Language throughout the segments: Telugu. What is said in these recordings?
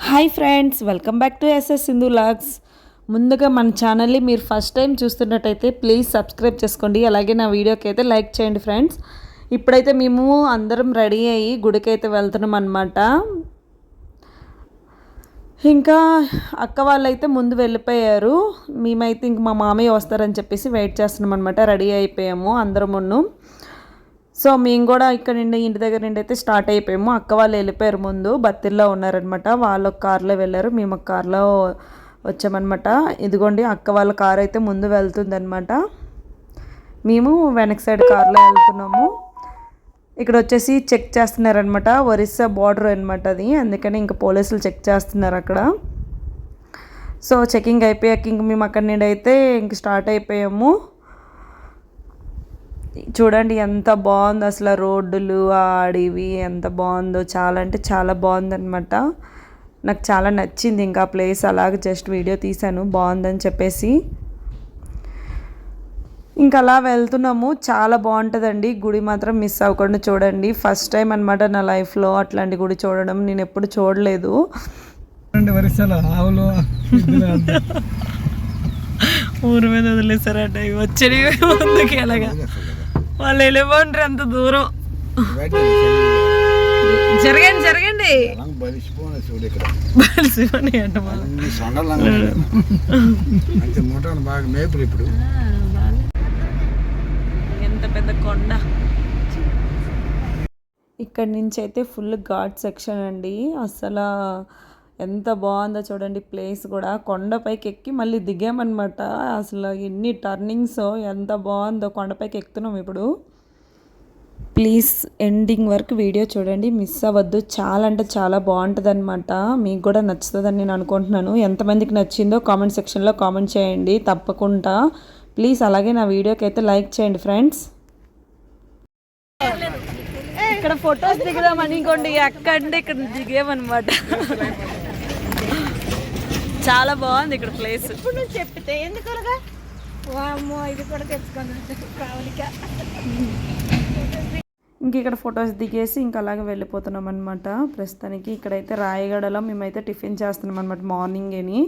Hi friends, welcome back to SS Sindhu vlogs. ముందుగా మన ఛానల్ని మీరు ఫస్ట్ టైం చూస్తున్నట్టయితే ప్లీజ్ సబ్స్క్రైబ్ చేసుకోండి. అలాగే నా వీడియోకి అయితే లైక్ చేయండి ఫ్రెండ్స్. ఇప్పుడైతే మేము అందరం రెడీ అయ్యి గుడికి అయితే వెళ్తున్నాం అనమాట. ఇంకా అక్క వాళ్ళైతే ముందు వెళ్ళిపోయారు. మేమైతే ఇంక మా మామయ్య వస్తారని చెప్పేసి వెయిట్ చేస్తున్నాం అనమాట. రెడీ అయిపోయాము అందరమును. సో మేము కూడా ఇక్కడ నుండి ఇంటి దగ్గర నుండి అయితే స్టార్ట్ అయిపోయాము. అక్క వాళ్ళు వెళ్ళిపోయారు, ముందు బత్తిల్లో ఉన్నారనమాట. వాళ్ళు ఒక కార్లో వెళ్ళారు, మేము ఒక కార్లో వచ్చామన్నమాట. ఇదిగోండి అక్క వాళ్ళ కార్ అయితే ముందు వెళ్తుందనమాట. మేము వెనక్ సైడ్ కార్లో వెళ్తున్నాము. ఇక్కడ వచ్చేసి చెక్ చేస్తున్నారనమాట. ఒరిస్సా బార్డర్ అనమాట అది, అందుకని ఇంకా పోలీసులు చెక్ చేస్తున్నారు అక్కడ. సో చెకింగ్ అయిపోయాక ఇంక మేము అక్కడి నుండి అయితే ఇంక స్టార్ట్ అయిపోయాము. చూడండి ఎంత బాగుందో అసలు, రోడ్డులు ఆ అడవి ఎంత బాగుందో, చాలా అంటే చాలా బాగుందనమాట. నాకు చాలా నచ్చింది ఇంకా ఆ ప్లేస్. అలాగే జస్ట్ వీడియో తీశాను బాగుందని చెప్పేసి. ఇంకా అలా వెళ్తున్నాము. చాలా బాగుంటుందండి గుడి, మాత్రం మిస్ అవ్వకుండా చూడండి. ఫస్ట్ టైం అనమాట నా లైఫ్లో అట్లాంటి గుడి చూడడం, నేను ఎప్పుడు చూడలేదు. ఊరు మీద వదిలేసారట వచ్చి ముందుకి ఎలాగా వాళ్ళు వెళ్ళిపోండి అంత దూరం. జరగండి జరగండి, ఎంత పెద్ద కొండ. ఇక్కడి నుంచి అయితే ఫుల్ ఘాట్ సెక్షన్ అండి. అసలు ఎంత బాగుందో చూడండి ప్లేస్ కూడా. కొండపైకి ఎక్కి మళ్ళీ దిగామన్నమాట. అసలు ఎన్ని టర్నింగ్స్, ఎంత బాగుందో. కొండపైకి ఎక్కుతున్నాం ఇప్పుడు. ప్లీజ్ ఎండింగ్ వరకు వీడియో చూడండి, మిస్ అవ్వద్దు. చాలా అంటే చాలా బాగుంటుంది అనమాట. మీకు కూడా నచ్చుతుందని నేను అనుకుంటున్నాను. ఎంతమందికి నచ్చిందో కామెంట్ సెక్షన్లో కామెంట్ చేయండి తప్పకుండా ప్లీజ్. అలాగే నా వీడియోకి అయితే లైక్ చేయండి ఫ్రెండ్స్. ఇక్కడ ఫొటోస్ దిగుదాం అనుకోండి, అక్కడే ఇక్కడ దిగామన్నమాట. చాలా బాగుంది ఇక్కడ ప్లేస్. ఇప్పుడు నువ్వు చెప్పితే ఎందుకలగా వామ్మో ఇది కూడా తెచ్చుకోవాలి. ఇంక ఇక్కడ ఫొటోస్ దిగేసి ఇంకా అలాగే వెళ్ళిపోతున్నాం అనమాట. ప్రస్తుతానికి ఇక్కడైతే రాయగడలో మేమైతే టిఫిన్ చేస్తున్నాం అనమాట మార్నింగేని.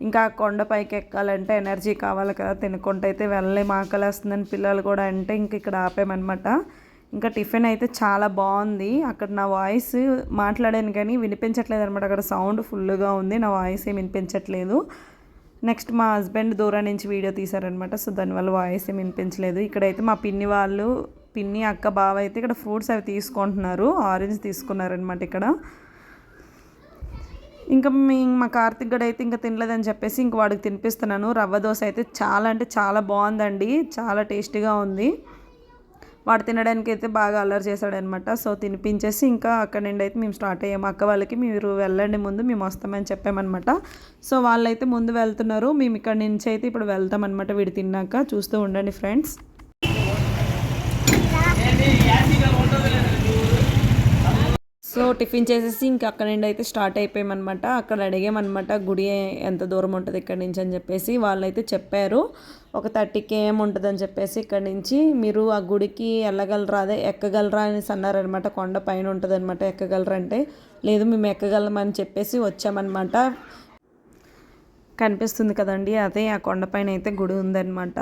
ఇంకా కొండపైకి ఎక్కాలంటే ఎనర్జీ కావాలి కదా, తినుకుంటూ అయితే వెళ్ళలేము, ఆకలేస్తుందని పిల్లలు కూడా అంటే ఇంక ఇక్కడ ఆపామన్నమాట. ఇంకా టిఫిన్ అయితే చాలా బాగుంది. అక్కడ నా వాయిస్ మాట్లాడాను కానీ వినిపించట్లేదు అనమాట. అక్కడ సౌండ్ ఫుల్గా ఉంది, నా వాయిస్ ఏం వినిపించట్లేదు. నెక్స్ట్ మా హస్బెండ్ దూరం నుంచి వీడియో తీశారనమాట. సో దానివల్ల వాయిస్ ఏం వినిపించలేదు. ఇక్కడైతే మా పిన్ని వాళ్ళు, పిన్ని అక్క బావ అయితే ఇక్కడ ఫ్రూట్స్ అవి తీసుకుంటున్నారు. ఆరెంజ్ తీసుకున్నారనమాట ఇక్కడ. ఇంకా మా కార్తిక్ గడ అయితే ఇంకా తినలేదని చెప్పేసి ఇంక వాడికి తినిపిస్తున్నాను. రవ్వ దోశ అయితే చాలా అంటే చాలా బాగుందండి, చాలా టేస్టీగా ఉంది. వాడు తినడానికి అయితే బాగా అల్లరి చేశాడనమాట. సో తినిపించేసి ఇంకా అక్కడ నుండి అయితే మేము స్టార్ట్ అయ్యాము. అక్క వాళ్ళకి మీరు వెళ్ళండి ముందు, మేము వస్తామని చెప్పామన్నమాట. సో వాళ్ళైతే ముందు వెళ్తున్నారు, మేము ఇక్కడ నుంచి అయితే ఇప్పుడు వెళ్తామన్నమాట. వీడు తిన్నాక చూస్తూ ఉండండి ఫ్రెండ్స్. సో టిఫిన్ చేసేసి ఇంకా అక్కడ నుండి అయితే స్టార్ట్ అయిపోయామన్నమాట. అక్కడ అడిగామన్నమాట గుడి ఎంత దూరం ఉంటుంది ఇక్కడ నుంచి అని చెప్పేసి. వాళ్ళైతే చెప్పారు ఒక 30 km ఉంటుందని చెప్పేసి. ఇక్కడ నుంచి మీరు ఆ గుడికి వెళ్ళగలరా, అదే ఎక్కగలరా అనేసి అన్నారనమాట. కొండ పైన ఉంటుంది అనమాట, ఎక్కగలరా అంటే లేదు మేము ఎక్కగలమని చెప్పేసి వచ్చామన్నమాట. కనిపిస్తుంది కదండి, అదే ఆ కొండపైన అయితే గుడి ఉందన్నమాట.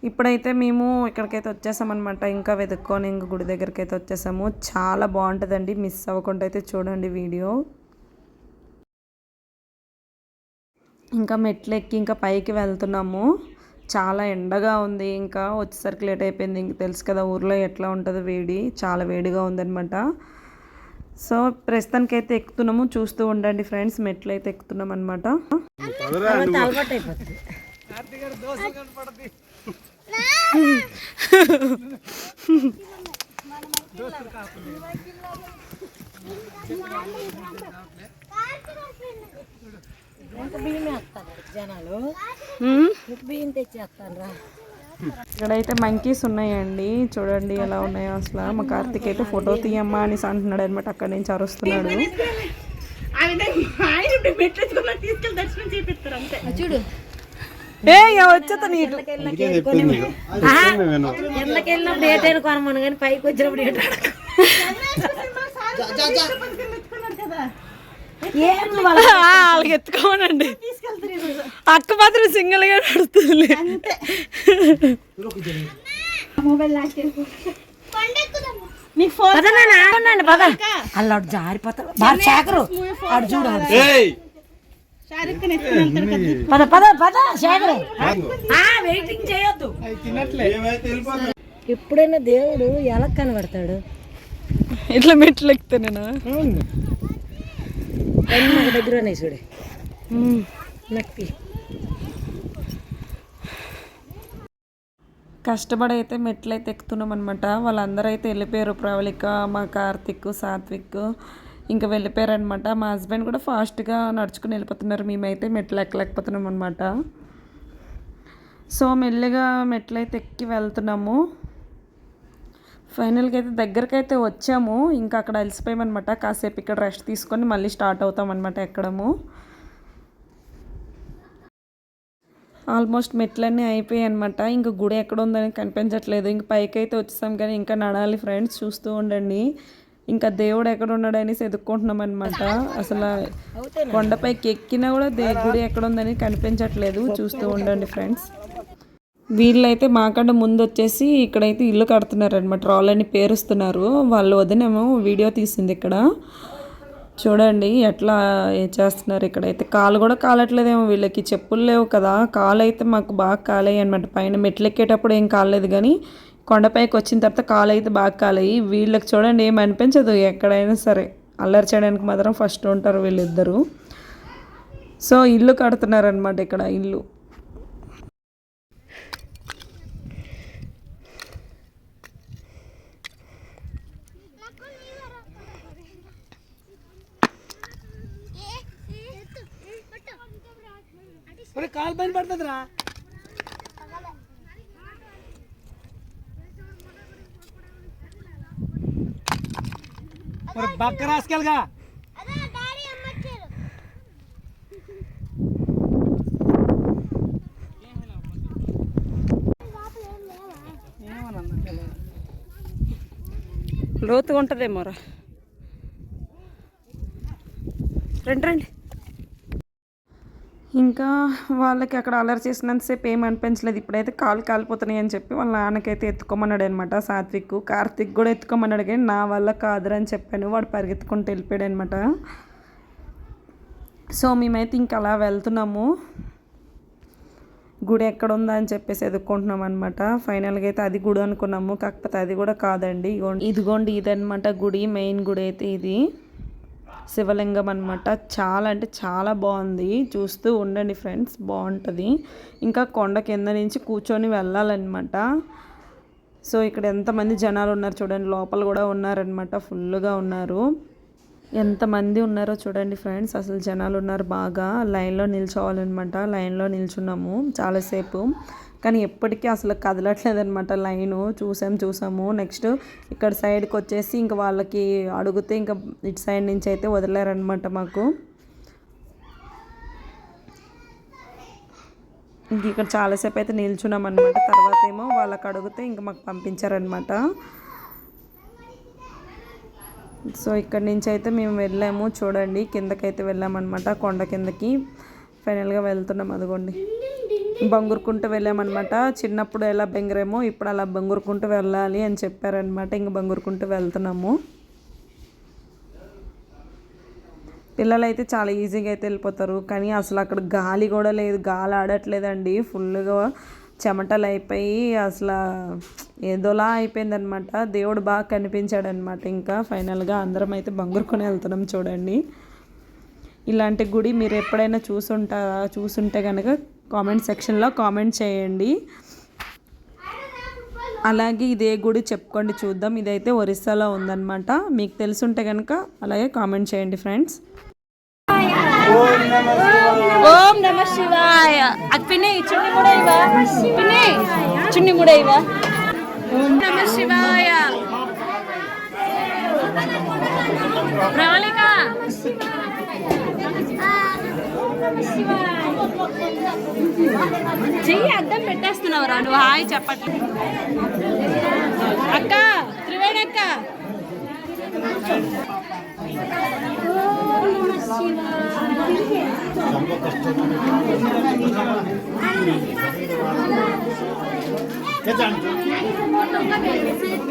ఇప్పుడైతే మేము ఇక్కడికైతే వచ్చేసామన్నమాట. ఇంకా వెతుక్కొని ఇంక గుడి దగ్గరికి అయితే వచ్చేసాము. చాలా బాగుంటుందండి, మిస్ అవ్వకుండా అయితే చూడండి వీడియో. ఇంకా మెట్లు ఎక్కి ఇంకా పైకి వెళ్తున్నాము. చాలా ఎండగా ఉంది, ఇంకా వచ్చేసరికి లేట్ అయిపోయింది. ఇంక తెలుసు కదా ఊర్లో ఎట్లా ఉంటుందో వేడి, చాలా వేడిగా ఉందన్నమాట. సో ప్రస్తుతానికి అయితే ఎక్కుతున్నాము, చూస్తూ ఉండండి ఫ్రెండ్స్. మెట్లు అయితే ఎక్కుతున్నాం అనమాట. ఇక్కడైతే మంకీస్ ఉన్నాయండి, చూడండి ఎలా ఉన్నాయో అసలు. మా కార్తిక్ అయితే ఫోటో తీయమ్మా అనేసి అంటున్నాడు అనమాట. అక్కడి నుంచి అరుస్తున్నాడు. చూడు వచ్చేత నీటు ఎండకెళ్ళినప్పుడు ఏటైనా కొనమను కానీ పైకి వచ్చినప్పుడు వాళ్ళకి ఎత్తుకోమనండి. అక్క మాత్రం సింగిల్ గా నడుస్తుంది. అల్లాడు జారిపోతాడు బాగా శేఖరు ఆడు చూడు పద పద పద శేఖరు వెయిటింగ్ చేయొద్దు. ఎప్పుడైనా దేవుడు ఎలా కనబడతాడు? ఇట్లా మెట్లు ఎక్కితే నేను దగ్గర చూడే నక్కి కష్టపడి అయితే మెట్లు అయితే ఎక్కుతున్నాం అనమాట. వాళ్ళందరూ అయితే వెళ్ళిపోయారు. ప్రవళిక, మా కార్తిక్, సాత్విక్ ఇంకా వెళ్ళిపోయారనమాట. మా హస్బెండ్ కూడా ఫాస్ట్గా నడుచుకుని వెళ్ళిపోతున్నారు. మేమైతే మెట్లు ఎక్కలేకపోతున్నాం అనమాట. సో మెల్లిగా మెట్లు అయితే ఎక్కి వెళ్తున్నాము. ఫైనల్గా అయితే దగ్గరికి అయితే వచ్చాము. ఇంకా అక్కడ అలసిపోయామన్నమాట. కాసేపు ఇక్కడ రెస్ట్ తీసుకొని మళ్ళీ స్టార్ట్ అవుతాం అనమాట ఎక్కడము. ఆల్మోస్ట్ మెట్లన్నీ అయిపోయాయి అనమాట. ఇంకా గుడి ఎక్కడ ఉందని కనిపించట్లేదు. ఇంక పైకి అయితే వచ్చేసాం కానీ ఇంకా నడాలి ఫ్రెండ్స్, చూస్తూ ఉండండి. ఇంకా దేవుడు ఎక్కడ ఉన్నాడు అనేసి ఎదుక్కుంటున్నాం అనమాట. అసలు కొండపైకి ఎక్కినా కూడా గుడి ఎక్కడ ఉందని కనిపించట్లేదు. చూస్తూ ఉండండి ఫ్రెండ్స్. వీళ్ళైతే మాకంటే ముందు వచ్చేసి ఇక్కడైతే ఇల్లు కడుతున్నారు అనమాట. రాళ్ళని పేరుస్తున్నారు. వాళ్ళు వదినేమో వీడియో తీసింది ఇక్కడ. చూడండి ఎట్లా చేస్తున్నారు. ఇక్కడైతే కాలు కూడా కాలట్లేదేమో, వీళ్ళకి చెప్పులు లేవు కదా. కాలు అయితే మాకు బాగా కాలేయి అనమాట. పైన మెట్లు ఎక్కేటప్పుడు ఏం కాలేదు కానీ కొండపైకి వచ్చిన తర్వాత కాలు అయితే బాగా కాలేయి. వీళ్ళకి చూడండి ఏం అనిపించదు. ఎక్కడైనా సరే అల్లరి చేయడానికి మాత్రం ఫస్ట్ ఉంటారు వీళ్ళిద్దరూ. సో ఇల్లు కడుతున్నారు అనమాట ఇక్కడ ఇల్లు. కాలు పైన పడుతుందిరా. బక్క రాసుకెళ్ళగా లోతుగా ఉంటుందేమోరా. రండి రండి. ఇంకా వాళ్ళకి అక్కడ అలర్ చేసినంతసేపు ఏం అనిపించలేదు. ఇప్పుడైతే కాలు కాలిపోతున్నాయి అని చెప్పి వాళ్ళ నాన్నకైతే ఎత్తుకోమన్నాడు అనమాట. సాత్విక్, కార్తిక్ కూడా ఎత్తుకోమన్నాడు కానీ నా వల్ల కాదురా అని చెప్పాను. వాడు పరిగెత్తుకుంటూ వెళ్ళిపోయాడు అనమాట. సో మేమైతే ఇంకా అలా వెళ్తున్నాము. గుడి ఎక్కడ ఉందా అని చెప్పేసి ఎదుక్కుంటున్నాం అనమాట. ఫైనల్గా అయితే అది గుడి అనుకున్నాము, కాకపోతే అది కూడా కాదండి. ఇదిగోండి ఇదనమాట గుడి. మెయిన్ గుడి అయితే ఇది శివలింగం అనమాట. చాలా అంటే చాలా బాగుంది. చూస్తూ ఉండండి ఫ్రెండ్స్, బాగుంటుంది. ఇంకా కొండ కింద నుంచి కూర్చొని వెళ్ళాలన్నమాట. సో ఇక్కడ ఎంతమంది జనాలు ఉన్నారు చూడండి. లోపల కూడా ఉన్నారనమాట. ఫుల్గా ఉన్నారు. ఎంతమంది ఉన్నారో చూడండి ఫ్రెండ్స్. అసలు జనాలు ఉన్నారు బాగా. లైన్లో నిల్చోవాలన్నమాట. లైన్లో నిల్చున్నాము చాలాసేపు, కానీ ఎప్పటికీ అసలు కదలట్లేదనమాట లైను. చూసాము. నెక్స్ట్ ఇక్కడ సైడ్కి వచ్చేసి ఇంకా వాళ్ళకి అడిగితే ఇంకా ఇటు సైడ్ నుంచి అయితే వదిలేరనమాట మాకు. ఇంక ఇక్కడ చాలాసేపు అయితే నిల్చున్నాం అనమాట. తర్వాత ఏమో వాళ్ళకి అడిగితే ఇంకా మాకు పంపించారనమాట. సో ఇక్కడ నుంచి అయితే మేము వెళ్ళాము. చూడండి కిందకైతే వెళ్ళామన్నమాట. కొండ కిందకి ఫైనల్గా వెళ్తున్నాం. అదిగోండి బంగురుకుంటూ వెళ్ళామన్నమాట. చిన్నప్పుడు ఎలా బెంగరేమో ఇప్పుడు అలా బంగురుకుంటూ వెళ్ళాలి అని చెప్పారనమాట. ఇంక బంగురుకుంటూ వెళ్తున్నాము. పిల్లలు అయితే చాలా ఈజీగా అయితే వెళ్ళిపోతారు, కానీ అసలు అక్కడ గాలి కూడా లేదు. గాలి ఆడట్లేదండి. ఫుల్గా చెమటలు అయిపోయి అసలు ఏదోలా అయిపోయిందనమాట. దేవుడు బాగా కనిపించాడనమాట. ఇంకా ఫైనల్గా అందరం అయితే బంగురుకొని వెళ్తున్నాం. చూడండి ఇలాంటి గుడి మీరు ఎప్పుడైనా చూసుంటే కనుక కామెంట్ సెక్షన్లో కామెంట్ చేయండి. అలాగే ఇదే గుడి చెప్పుకోండి చూద్దాం. ఇదైతే ఒరిస్సాలో ఉందన్నమాట. మీకు తెలుసుంటే కనుక అలాగే కామెంట్ చేయండి ఫ్రెండ్స్. ఓం నమ శివాయ. అక్పినే చున్ని ముడైవా, పినే చున్ని ముడైవా. ఓం నమ శివాయ. ప్రవళిక చెయ్యి అడ్డం పెట్టేస్తున్నావురా నువ్వు. హాయ్ చెప్పట్లేదు అక్క. త్రివేణి అక్క.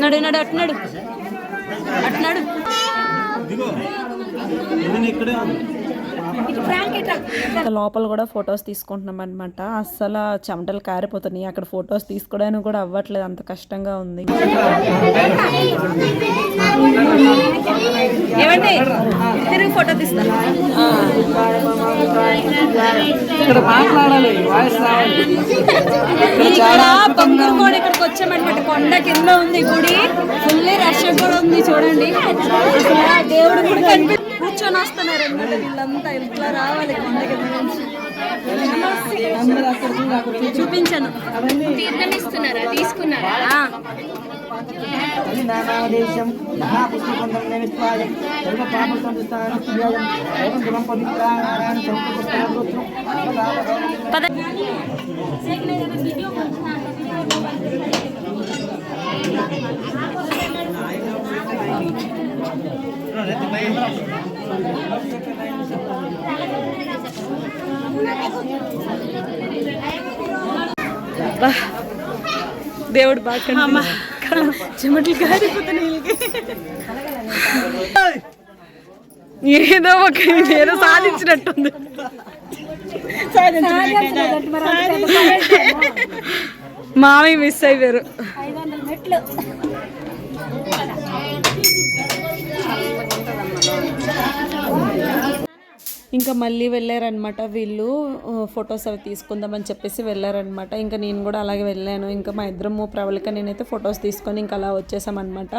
నడు నడు అట్నాడు అట్నాడు. లోపల కూడా ఫొటోస్ తీసుకుంటున్నాం అనమాట. అస్సలు చెమటలు కారిపోతున్నాయి. అక్కడ ఫొటోస్ తీసుకోవడానికి కూడా అవ్వట్లేదు, అంత కష్టంగా ఉంది. ఏమండి తిరిగి ఫోటో తీస్తా. బంగారు కూడా ఇక్కడికి వచ్చామన్నమాట. కొండ కింద ఉంది గుడి, ఫుల్ రష్ కూడా ఉంది చూడండి. అసలు దేవుడు కూడా కనిపి కూర్చొని వస్తున్నారు అన్నమాట. వీళ్ళంతా ఇట్లా రావాలి కొండ కింద నుంచి. చూపించాను. తీర్థమిస్తున్నారా? తీసుకున్నారా? దేవుడు బాగా చెమటలు కారిపోతున్నాయి. ఏదో ఒక ఏదో సాధించినట్టుంది. మామయ్య మిస్ అయిపోయారు. ఇంకా మళ్ళీ వెళ్ళారనమాట వీళ్ళు. ఫొటోస్ అవి తీసుకుందామని చెప్పేసి వెళ్ళారనమాట. ఇంకా నేను కూడా అలాగే వెళ్ళాను. ఇంకా మా ఇద్దరము ప్రవళిక నేనైతే ఫొటోస్ తీసుకొని ఇంకా అలా వచ్చేసామన్నమాట.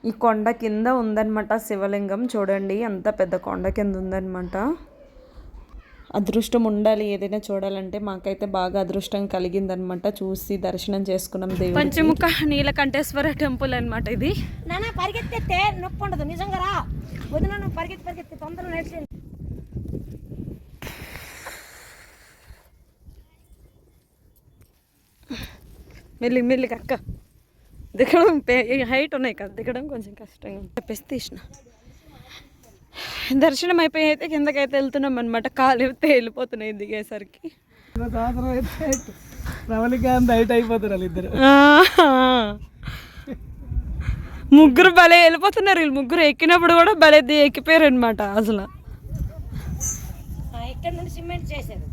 ఈ కొండ కింద ఉందన్నమాట శివలింగం. చూడండి అంత పెద్ద కొండ కింద ఉందన్నమాట. అదృష్టం ఉండాలి ఏదైనా చూడాలంటే. మాకైతే బాగా అదృష్టం కలిగిందనమాట. చూసి దర్శనం చేసుకున్నాం దేవుడు. పంచముఖ నీలకంఠేశ్వర టెంపుల్ అనమాట ఇది. నాన్న పరిగెత్తే నొప్పి ఉండదు నిజంగా రా. వదిన పరిగెత్తి తొందరగా నడిచి మెల్లిగా అక్క దిగడం హైట్ ఉన్నాయి కదా, దిగడం కొంచెం కష్టంగా చెప్పేసి తీసిన. దర్శనం అయిపోయి అయితే కిందకైతే వెళ్తున్నాం అనమాట. కాలు అయితే వెళ్ళిపోతున్నాయి దిగేసరికి. ముగ్గురు భలే వెళ్ళిపోతున్నారు. వీళ్ళు ముగ్గురు ఎక్కినప్పుడు కూడా భలే ఎక్కిపోయారు అనమాట. అసలు ఇక్కడ నుండి సిమెంట్ చేశారు.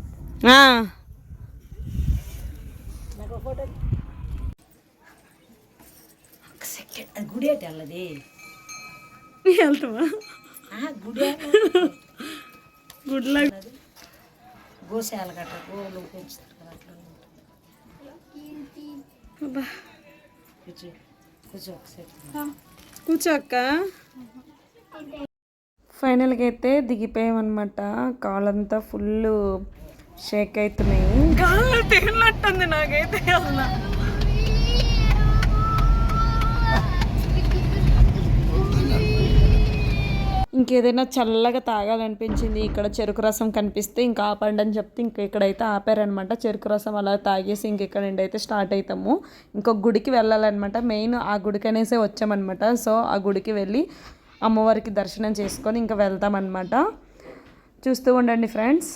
గుడి అయితే వెళ్ళది వెళ్తామా? గుడి గుడిలో గోశాల గట్ట గోలు పెంచుతారు కదా. కూర్చో అక్క. ఫైనల్గా అయితే దిగిపోయామన్నమాట. కాళ్ళంతా ఫుల్ షేక్ అవుతున్నాయి. కాళ్ళు తిన్నట్టుంది నాకైతే. అసలు ఇంకేదైనా చల్లగా తాగాలనిపించింది. ఇక్కడ చెరుకు రసం కనిపిస్తే ఇంకా ఆపండి అని చెప్తే ఇంక ఇక్కడైతే ఆపారనమాట. చెరుకు రసం అలా తాగేసి ఇంక ఇక్కడ నుండి అయితే స్టార్ట్ అవుతాము. ఇంకొక గుడికి వెళ్ళాలన్నమాట. మెయిన్ ఆ గుడికి అనేసే వచ్చామన్నమాట. సో ఆ గుడికి వెళ్ళి అమ్మవారికి దర్శనం చేసుకొని ఇంకా వెళ్తామన్నమాట. చూస్తూ ఉండండి ఫ్రెండ్స్.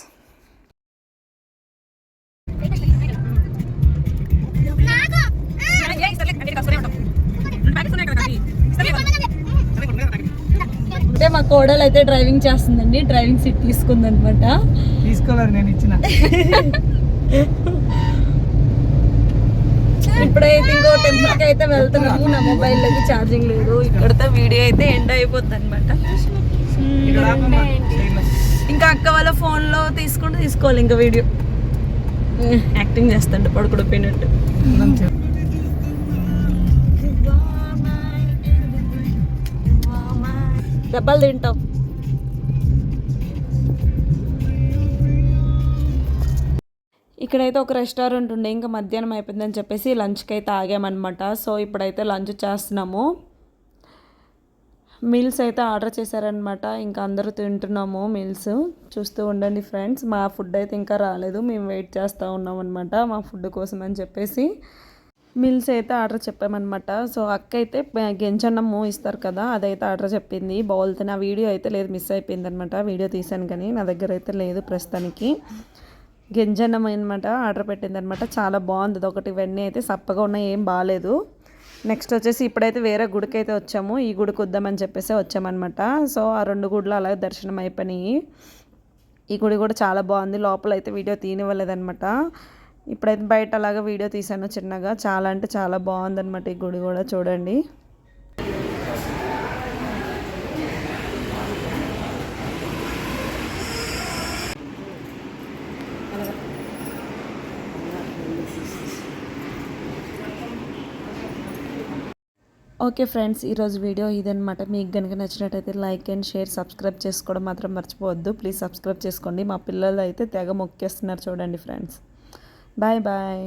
అంటే మా కోడలు అయితే డ్రైవింగ్ చేస్తుందండి. డ్రైవింగ్ సీట్ తీసుకుందనమాట. తీసుకోలేదు, నేను ఇచ్చిన. ఇప్పుడైతే ఇంకో టెంపుల్కి అయితే వెళ్తున్నాము. నా మొబైల్లోకి ఛార్జింగ్ లేదు. ఇక్కడతో వీడియో అయితే ఎండ్ అయిపోద్ది అనమాట. ఇంకా అక్క వాళ్ళ ఫోన్లో తీసుకోవాలి ఇంకా వీడియో. యాక్టింగ్ చేస్తుంటే పడుకుడు పోయినట్టు. దెబ్బలు తింటాం. ఇక్కడైతే ఒక రెస్టారెంట్ ఉండే, ఇంకా మధ్యాహ్నం అయిపోయిందని చెప్పేసి లంచ్కి అయితే ఆగామన్నమాట. సో ఇప్పుడైతే లంచ్ చేస్తున్నాము. మీల్స్ అయితే ఆర్డర్ చేశారనమాట. ఇంకా అందరూ తింటున్నాము మీల్స్. చూస్తూ ఉండండి ఫ్రెండ్స్. మా ఫుడ్ అయితే ఇంకా రాలేదు, మేము వెయిట్ చేస్తూ ఉన్నాం అనమాట మా ఫుడ్ కోసం అని చెప్పేసి. మీల్స్ అయితే ఆర్డర్ చెప్పామన్నమాట. సో అక్క అయితే గెంజన్నము ఇస్తారు కదా, అదైతే ఆర్డర్ చెప్పింది. బౌల్తో నా వీడియో అయితే లేదు, మిస్ అయిపోయింది అనమాట. వీడియో తీసాను కానీ నా దగ్గర అయితే లేదు ప్రస్తుతానికి. గెంజన్నం అనమాట ఆర్డర్ పెట్టిందనమాట. చాలా బాగుంది. ఒకటి ఇవన్నీ అయితే సప్పగా ఉన్నాయి, ఏం బాగాలేదు. నెక్స్ట్ వచ్చేసి ఇప్పుడైతే వేరే గుడికి అయితే వచ్చాము. ఈ గుడికి వద్దామని చెప్పేసి వచ్చామన్నమాట. సో ఆ 2 గుడులు అలాగే దర్శనం అయిపోయినాయి. ఈ గుడి కూడా చాలా బాగుంది. లోపల అయితే వీడియో తీనివ్వలేదనమాట. ఇప్పుడైతే బయట అలాగా వీడియో తీసాను చిన్నగా. చాలా అంటే చాలా బాగుందనమాట ఈ గుడి కూడా, చూడండి. ఓకే ఫ్రెండ్స్, ఈరోజు వీడియో ఇదనమాట. మీకు కనుక నచ్చినట్టయితే లైక్ అండ్ షేర్, సబ్స్క్రైబ్ చేసుకోవడం మాత్రం మర్చిపోవద్దు. ప్లీజ్ సబ్స్క్రైబ్ చేసుకోండి. మా పిల్లలు అయితే తెగ మొక్కేస్తున్నారు చూడండి ఫ్రెండ్స్. Bye bye.